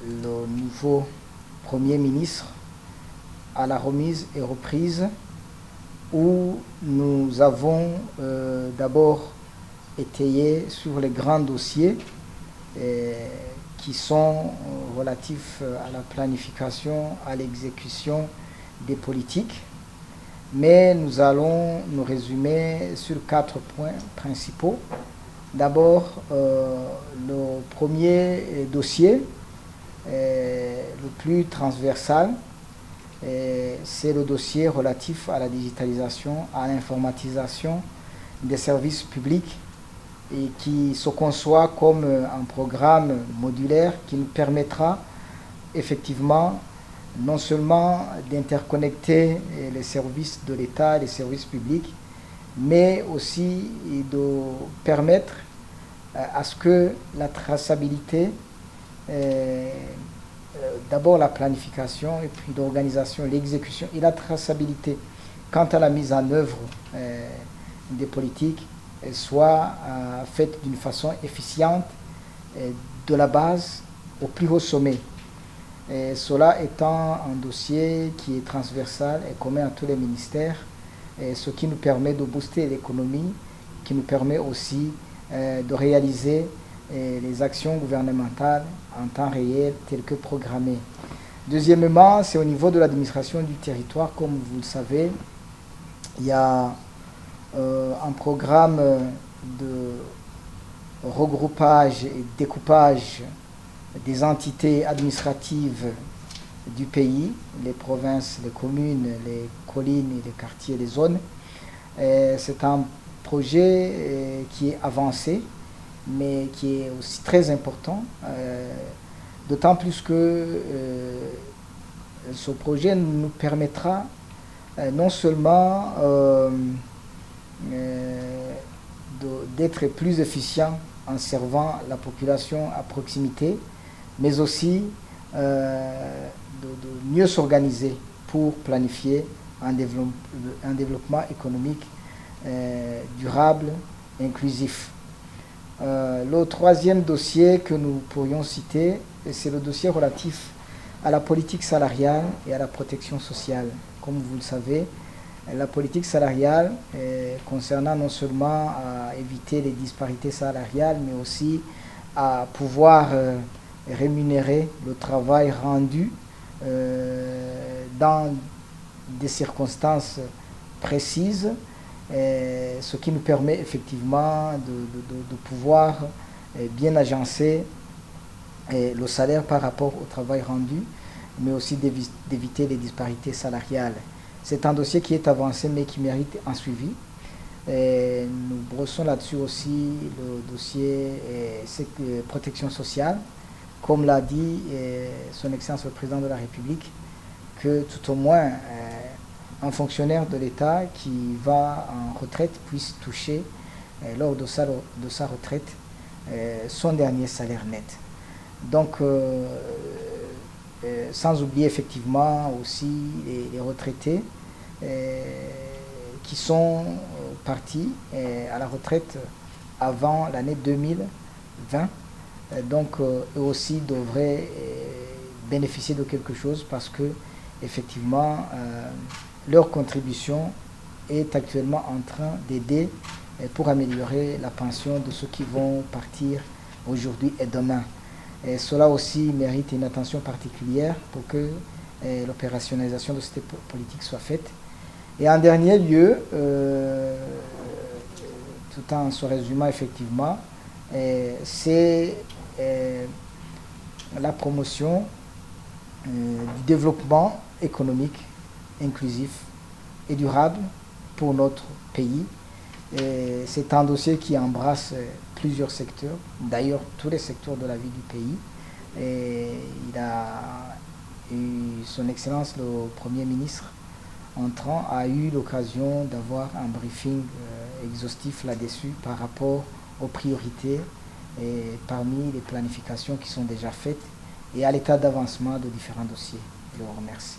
le nouveau Premier ministre à la remise et reprise où nous avons d'abord étayé sur les grands dossiers qui sont relatifs à la planification, à l'exécution des politiques. Mais nous allons nous résumer sur 4 points principaux. D'abord, le premier dossier, le plus transversal, c'est le dossier relatif à la digitalisation, à l'informatisation des services publics et qui se conçoit comme un programme modulaire qui nous permettra effectivement non seulement d'interconnecter les services de l'État, les services publics, mais aussi de permettre à ce que la traçabilité, d'abord la planification et puis l'organisation, l'exécution et la traçabilité quant à la mise en œuvre des politiques soit faite d'une façon efficiente de la base au plus haut sommet. Et cela étant un dossier qui est transversal et commun à tous les ministères, et ce qui nous permet de booster l'économie, qui nous permet aussi de réaliser les actions gouvernementales en temps réel telles que programmées. Deuxièmement, c'est au niveau de l'administration du territoire, comme vous le savez, il y a un programme de regroupage et découpage des entités administratives du pays, les provinces, les communes, les collines, les quartiers, les zones. C'est un projet qui est avancé, mais qui est aussi très important, d'autant plus que ce projet nous permettra non seulement d'être plus efficient en servant la population à proximité, mais aussi de mieux s'organiser pour planifier un développement économique durable, inclusif. Le troisième dossier que nous pourrions citer, c'est le dossier relatif à la politique salariale et à la protection sociale. Comme vous le savez, la politique salariale concernant non seulement à éviter les disparités salariales, mais aussi à pouvoir rémunérer le travail rendu dans des circonstances précises, ce qui nous permet effectivement de pouvoir bien agencer le salaire par rapport au travail rendu, mais aussi d'éviter les disparités salariales. C'est un dossier qui est avancé mais qui mérite un suivi. Nous brossons là-dessus aussi le dossier protection sociale, comme l'a dit son Excellence le Président de la République, que tout au moins un fonctionnaire de l'État qui va en retraite puisse toucher lors de sa retraite son dernier salaire net. Donc, sans oublier effectivement aussi les retraités qui sont partis à la retraite avant l'année 2020. Donc, eux aussi devraient bénéficier de quelque chose parce que effectivement leur contribution est actuellement en train d'aider pour améliorer la pension de ceux qui vont partir aujourd'hui et demain. Et cela aussi mérite une attention particulière pour que l'opérationnalisation de cette politique soit faite. Et en dernier lieu, tout en se résumant effectivement, c'est la promotion du développement économique inclusif et durable pour notre pays. C'est un dossier qui embrasse plusieurs secteurs, d'ailleurs tous les secteurs de la vie du pays. Et il a eu son Excellence le Premier ministre entrant a eu l'occasion d'avoir un briefing exhaustif là-dessus par rapport aux priorités et parmi les planifications qui sont déjà faites et à l'état d'avancement de différents dossiers. Je vous remercie.